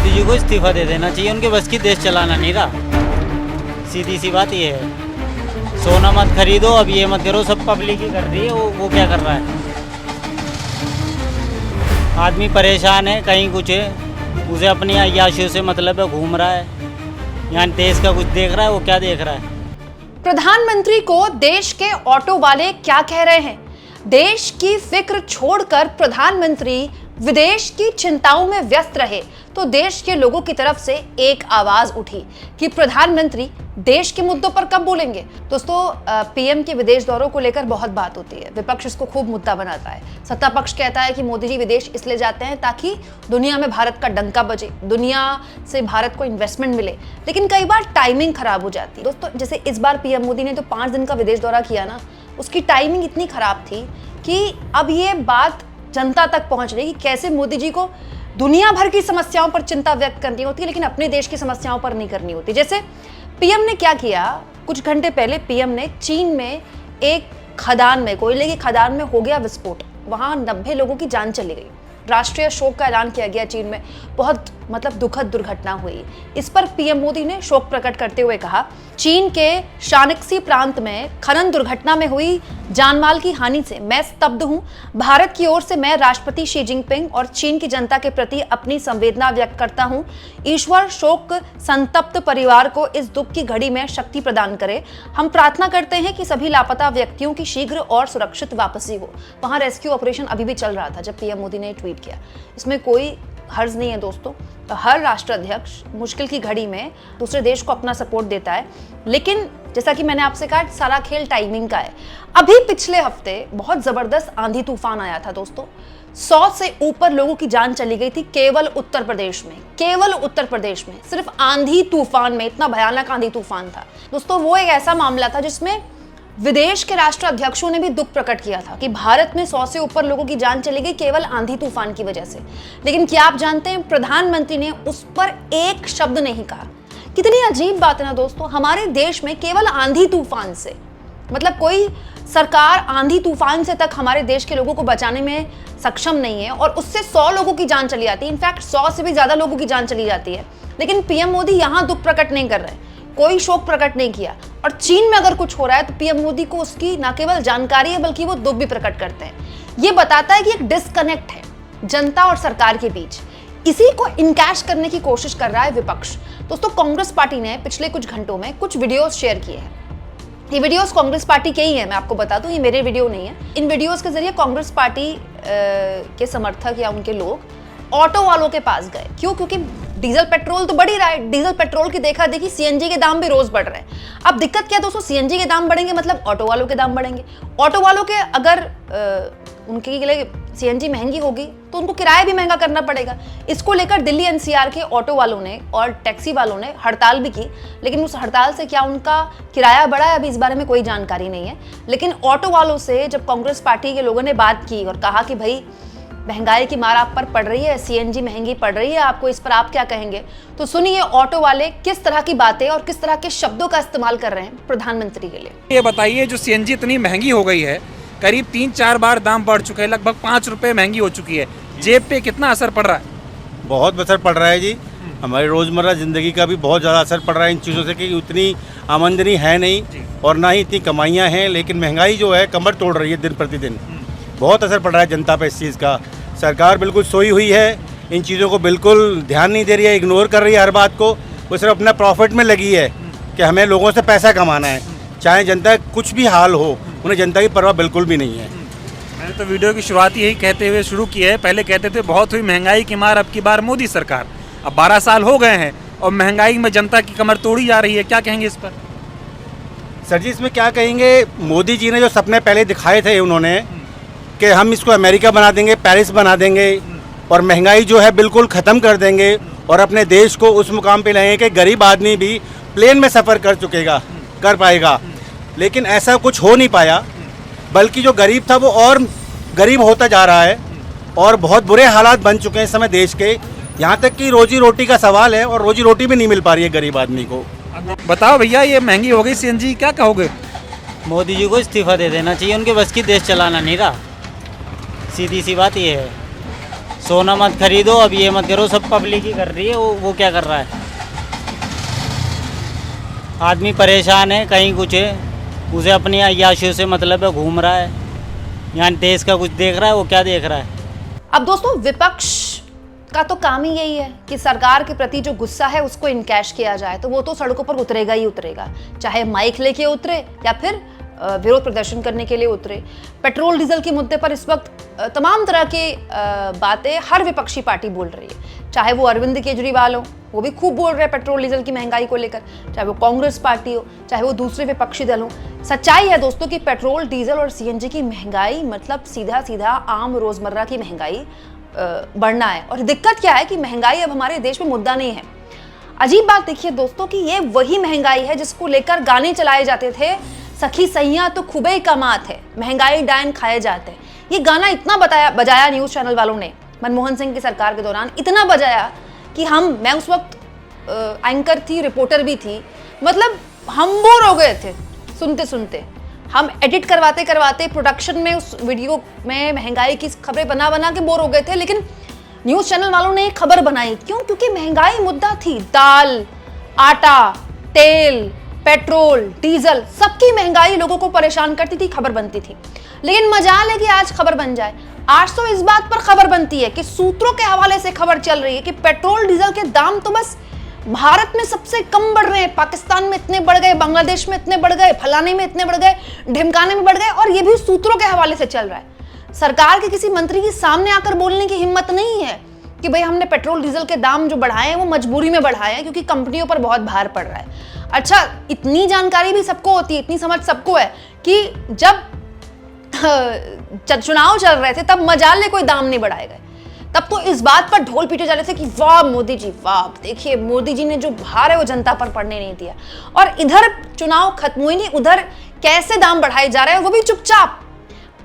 मोदी जी को इस्तीफा दे देना चाहिए, उनके बस की देश चलाना नहीं रहा। सीधी सी बात ये है, सोना मत खरीदो, अब ये मत करो, सब पब्लिक ही कर रही है। वो क्या कर रहा है? आदमी परेशान है, कहीं कुछ है, उसे अपनी अय्याशियों से मतलब है, घूम रहा है, यहाँ देश का कुछ देख रहा है, वो क्या देख रहा है? प्रधानमंत्री को देश के ऑटो वाले क्या कह रहे हैं? देश की फिक्र छोड़कर प्रधानमंत्री विदेश की चिंताओं में व्यस्त रहे तो देश के लोगों की तरफ से एक आवाज उठी कि प्रधानमंत्री देश के मुद्दों पर कब बोलेंगे। दोस्तों, पीएम के विदेश दौरों को लेकर बहुत बात होती है, विपक्ष इसको खूब मुद्दा बनाता है। सत्ता पक्ष कहता है कि मोदी जी विदेश इसलिए जाते हैं ताकि दुनिया में भारत का डंका बजे, दुनिया से भारत को इन्वेस्टमेंट मिले, लेकिन कई बार टाइमिंग खराब हो जाती है। दोस्तों, जैसे इस बार पीएम मोदी ने तो 5 दिन का विदेश दौरा किया ना, उसकी टाइमिंग इतनी खराब थी कि अब ये बात जनता तक पहुंच रही कि कैसे मोदी जी को दुनिया भर की समस्याओं पर चिंता व्यक्त करनी होती है, लेकिन अपने देश की समस्याओं पर नहीं करनी होती। जैसे पीएम ने क्या किया, कुछ घंटे पहले पीएम ने चीन में एक खदान में, कोयले की खदान में हो गया विस्फोट, वहां 90 लोगों की जान चली गई, राष्ट्रीय शोक का ऐलान किया गया। चीन में बहुत दुखद दुर्घटना हुई। इस पर पीएम मोदी ने शोक प्रकट करते हुए कहा, चीन के शानक्सी प्रांत में खनन दुर्घटना में हुई जानमाल की हानि से मैं स्तब्ध हूं। भारत की ओर से मैं राष्ट्रपति शी जिनपिंग और चीन की जनता के प्रति अपनी संवेदना व्यक्त करता हूं। ईश्वर शोक संतप्त परिवार को इस दुख की घड़ी में शक्ति प्रदान करे। हम प्रार्थना करते हैं कि सभी लापता व्यक्तियों की शीघ्र और सुरक्षित वापसी हो। वहां रेस्क्यू ऑपरेशन अभी भी चल रहा था जब पीएम मोदी ने ट्वीट किया। इसमें कोई हर्ज नहीं है दोस्तों, तो हर राष्ट्राध्यक्ष मुश्किल की घड़ी में दूसरे देश को अपना सपोर्ट देता है, लेकिन जैसा कि मैंने आपसे कहा, सारा खेल टाइमिंग का है। अभी पिछले हफ्ते बहुत जबरदस्त आंधी तूफान आया था दोस्तों, 100 से ऊपर लोगों की जान चली गई थी केवल उत्तर प्रदेश में। केवल उत्तर प्रदेश में सिर्फ आंधी तूफान में, इतना भयानक आंधी तूफान था दोस्तों। वो एक ऐसा मामला था जिसमें विदेश के राष्ट्राध्यक्षों ने भी दुख प्रकट किया था कि भारत में 100 से ऊपर लोगों की जान चली गई केवल आंधी तूफान की वजह से। लेकिन क्या आप जानते हैं, प्रधानमंत्री ने उस पर एक शब्द नहीं कहा। कितनी अजीब बात है ना दोस्तों, हमारे देश में केवल आंधी तूफान से, मतलब कोई सरकार आंधी तूफान से तक हमारे देश के लोगों को बचाने में सक्षम नहीं है, और उससे 100 लोगों की जान चली जाती है। इनफैक्ट 100 से भी ज्यादा लोगों की जान चली जाती है, लेकिन पीएम मोदी यहां दुख प्रकट नहीं कर रहे, कोई शोक प्रकट नहीं किया। और चीन में अगर कुछ हो रहा है तो पीएम मोदी को उसकी न केवल जानकारी है बल्कि वो दुख भी प्रकट करते हैं। ये बताता है कि एक डिस्कनेक्ट है जनता और सरकार के बीच। इसी को इनकैश करने की कोशिश कर रहा है विपक्ष। दोस्तों, कांग्रेस पार्टी ने पिछले कुछ घंटों में कुछ वीडियोस शेयर किए हैं। ये वीडियोस कांग्रेस पार्टी के ही हैं, मैं आपको बता दूं, ये मेरे वीडियो नहीं है। इन वीडियोस के जरिए कांग्रेस पार्टी के समर्थक या उनके लोग ऑटो वालों के पास गए। क्यों? क्योंकि डीजल पेट्रोल तो बढ़ ही रहा है, डीजल पेट्रोल की देखा देखी सीएनजी के दाम भी रोज बढ़ रहे हैं। अब दिक्कत क्या दोस्तों, सीएनजी के दाम बढ़ेंगे मतलब ऑटो वालों के दाम बढ़ेंगे। ऑटो वालों के अगर उनके लिए सीएनजी महंगी होगी तो उनको किराया भी महंगा करना पड़ेगा। इसको लेकर दिल्ली एनसीआर के ऑटो वालों ने और टैक्सी वालों ने हड़ताल भी की, लेकिन उस हड़ताल से क्या उनका किराया बढ़ा है अभी इस बारे में कोई जानकारी नहीं है। लेकिन ऑटो वालों से जब कांग्रेस पार्टी के लोगों ने बात की और कहा कि भाई महंगाई की मार आप पर पड़ रही है, सीएनजी महंगी पड़ रही है आपको, इस पर आप क्या कहेंगे, तो सुनिए ऑटो वाले किस तरह की बातें और किस तरह के शब्दों का इस्तेमाल कर रहे हैं प्रधानमंत्री के लिए। ये बताइए, जो सीएनजी इतनी महंगी हो गई है, करीब 3-4 बार दाम बढ़ चुके हैं, लगभग 5 रुपए महंगी हो चुकी है, जेब पे कितना असर पड़ रहा है? बहुत असर पड़ रहा है जी, हमारी रोज़मर्रा ज़िंदगी का भी बहुत ज़्यादा असर पड़ रहा है इन चीज़ों से कि उतनी आमदनी है नहीं और ना ही इतनी कमाइयाँ हैं, लेकिन महंगाई जो है कमर तोड़ रही है दिन प्रतिदिन। बहुत असर पड़ रहा है जनता पे इस चीज़ का। सरकार बिल्कुल सोई हुई है, इन चीज़ों को बिल्कुल ध्यान नहीं दे रही है, इग्नोर कर रही है हर बात को। वो सिर्फ अपना प्रॉफिट में लगी है कि हमें लोगों से पैसा कमाना है, चाहे जनता कुछ भी हाल हो, उन्हें जनता की परवाह बिल्कुल भी नहीं है। मैंने तो वीडियो की शुरुआत यही कहते हुए शुरू की है, पहले कहते थे बहुत हुई महंगाई की मार, अब की बार मोदी सरकार। अब 12 साल हो गए हैं और महंगाई में जनता की कमर तोड़ी जा रही है, क्या कहेंगे इस पर? सर जी, इसमें क्या कहेंगे, मोदी जी ने जो सपने पहले दिखाए थे उन्होंने कि हम इसको अमेरिका बना देंगे, पेरिस बना देंगे और महंगाई जो है बिल्कुल ख़त्म कर देंगे और अपने देश को उस मुकाम पे लाएंगे कि गरीब आदमी भी प्लेन में सफ़र कर पाएगा, लेकिन ऐसा कुछ हो नहीं पाया, बल्कि जो गरीब था वो और गरीब होता जा रहा है और बहुत बुरे हालात बन चुके हैं इस समय देश के। यहाँ तक कि रोजी रोटी का सवाल है और रोजी रोटी भी नहीं मिल पा रही है गरीब आदमी को। बताओ भैया, ये महंगी हो गई सीएनजी, क्या कहोगे? मोदी जी को इस्तीफा दे देना चाहिए, उनके बस की देश चलाना नहीं रहा। सीधी सी बात ये है, सोना मत खरीदो, अब ये मत करो, सब पब्लिक ही कर रही है। वो क्या कर रहा है? आदमी परेशान है, कहीं कुछ है, उसे अपनी अय्याशियों से मतलब है, घूम रहा है, यहाँ देश का कुछ देख रहा है, वो क्या देख रहा है? अब दोस्तों, विपक्ष का तो काम ही यही है कि सरकार के प्रति जो गुस्सा है उसको इनकैश किया जाए। तो वो तो सड़कों पर उतरेगा ही उतरेगा, चाहे माइक लेके उतरे या फिर विरोध प्रदर्शन करने के लिए उतरे। पेट्रोल डीजल के मुद्दे पर इस वक्त तमाम तरह की बातें हर विपक्षी पार्टी बोल रही है, चाहे वो अरविंद केजरीवाल हो, वो भी खूब बोल रहे हैं पेट्रोल डीजल की महंगाई को लेकर, चाहे वो कांग्रेस पार्टी हो, चाहे वो दूसरे विपक्षी दल हो। सच्चाई है दोस्तों कि पेट्रोल डीजल और सीएनजी की महंगाई मतलब सीधा सीधा आम रोजमर्रा की महंगाई बढ़ना है। और दिक्कत क्या है कि महंगाई अब हमारे देश में मुद्दा नहीं है। अजीब बात देखिए दोस्तों कि ये वही महंगाई है जिसको लेकर गाने चलाए जाते थे, सखी सैया तो खूबे कमात है, महंगाई डायन खाए जाते हैं। ये गाना इतना बजाया न्यूज चैनल वालों ने मनमोहन सिंह की सरकार के दौरान, इतना बजाया कि मैं उस वक्त एंकर थी, रिपोर्टर भी थी, मतलब हम बोर हो गए थे सुनते सुनते। हम एडिट करवाते करवाते प्रोडक्शन में उस वीडियो में महंगाई की खबरें बना बना के बोर हो गए थे। लेकिन न्यूज चैनल वालों ने एक खबर बनाई, क्यों? क्योंकि महंगाई मुद्दा थी। दाल, आटा, तेल, पेट्रोल, डीजल, सबकी महंगाई लोगों को परेशान करती थी, खबर बनती थी। लेकिन मजाल है कि आज खबर बन जाए। आज तो इस बात पर खबर बनती है कि सूत्रों के हवाले से खबर चल रही है कि पेट्रोल डीजल के दाम तो बस भारत में सबसे कम बढ़ रहे हैं, पाकिस्तान में इतने बढ़ गए, बांग्लादेश में इतने बढ़ गए, फलाने में इतने बढ़ गए, ढिमकाने में बढ़ गए, और ये भी सूत्रों के हवाले से चल रहा है। सरकार के किसी मंत्री की सामने आकर बोलने की हिम्मत नहीं है कि भाई हमने पेट्रोल डीजल के दाम जो बढ़ाए हैं वो मजबूरी में बढ़ाए हैं क्योंकि कंपनियों पर बहुत भार पड़ रहा है। अच्छा, इतनी जानकारी भी सबको होती है, इतनी समझ सबको है कि जब चुनाव चल रहे थे तब मजाले कोई दाम नहीं बढ़ाए गए, तब तो इस बात पर ढोल पीटे जा रहे थे कि वाह मोदी जी, वाह देखिए मोदी जी ने जो भार है वो जनता पर पड़ने नहीं दिया। और इधर चुनाव खत्म हुए नहीं, उधर कैसे दाम बढ़ाए जा रहे हैं वो भी चुपचाप।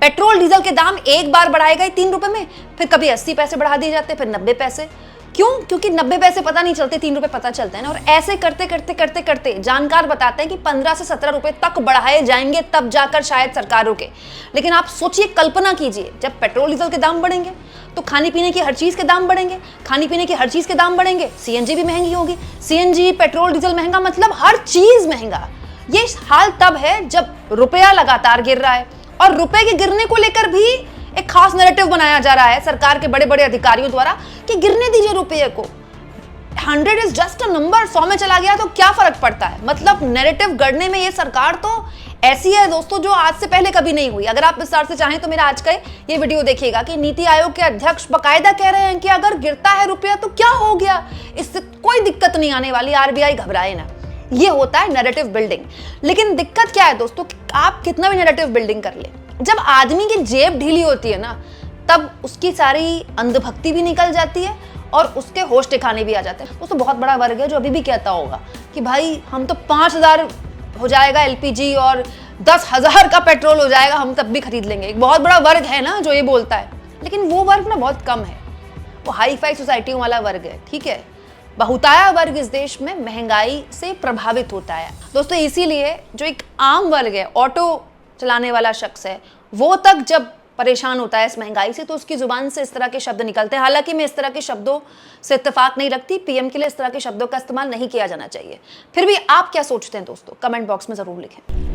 पेट्रोल डीजल के दाम एक बार बढ़ाए गए 3 रुपए में, फिर कभी 80 पैसे बढ़ा दिए जाते, फिर 90 पैसे। क्यों? क्योंकि 90 पैसे पता नहीं चलते, 3 रुपए पता चलते हैं ना। और ऐसे करते करते करते करते जानकार बताते हैं कि 15 से 17 रुपए तक बढ़ाए जाएंगे, तब जाकर शायद सरकार रुके। लेकिन आप सोचिए, कल्पना कीजिए, जब पेट्रोल डीजल के दाम बढ़ेंगे तो खाने पीने की हर चीज के दाम बढ़ेंगे, खाने पीने की हर चीज के दाम बढ़ेंगे, सीएनजी भी महंगी होगी, सीएनजी पेट्रोल डीजल महंगा मतलब हर चीज महंगा। ये हाल तब है जब रुपया लगातार गिर रहा है, और रुपए के गिरने को लेकर भी एक खास नैरेटिव बनाया जा रहा है सरकार के बड़े बड़े अधिकारियों द्वारा कि गिरने दीजिए रुपये को, 100 इज जस्ट अ नंबर, 100 में चला गया तो क्या फर्क पड़ता है। मतलब नैरेटिव गढ़ने में ये सरकार तो ऐसी है दोस्तों जो आज से पहले कभी नहीं हुई। अगर आप विस्तार से चाहें तो मेरा आज का ये वीडियो देखिएगा कि नीति आयोग के अध्यक्ष बकायदा कह रहे हैं कि अगर गिरता है रुपया तो क्या हो गया, इससे कोई दिक्कत नहीं आने वाली, आरबीआई घबराए ना। ये होता है नैरेटिव बिल्डिंग। लेकिन दिक्कत क्या है दोस्तों, आप कितना भी नैरेटिव बिल्डिंग कर ले, जब आदमी की जेब ढीली होती है ना, तब उसकी सारी अंधभक्ति भी निकल जाती है और उसके होश ठिकाने भी आ जाते हैं। दोस्तों, बहुत बड़ा वर्ग है जो अभी भी कहता होगा कि भाई हम तो 5000 हो जाएगा एलपीजी और 10,000 का पेट्रोल हो जाएगा, हम तब भी खरीद लेंगे। एक बहुत बड़ा वर्ग है ना जो ये बोलता है, लेकिन वो वर्ग ना बहुत कम है, वो हाई फाई सोसाइटियों वाला वर्ग है। ठीक है, बहुताया वर्ग इस देश में महंगाई से प्रभावित होता है दोस्तों। इसीलिए जो एक आम वर्ग है, ऑटो चलाने वाला शख्स है, वो तक जब परेशान होता है इस महंगाई से तो उसकी जुबान से इस तरह के शब्द निकलते हैं। हालांकि मैं इस तरह के शब्दों से इत्तेफाक नहीं रखती, पीएम के लिए इस तरह के शब्दों का इस्तेमाल नहीं किया जाना चाहिए। फिर भी आप क्या सोचते हैं दोस्तों, कमेंट बॉक्स में जरूर लिखें।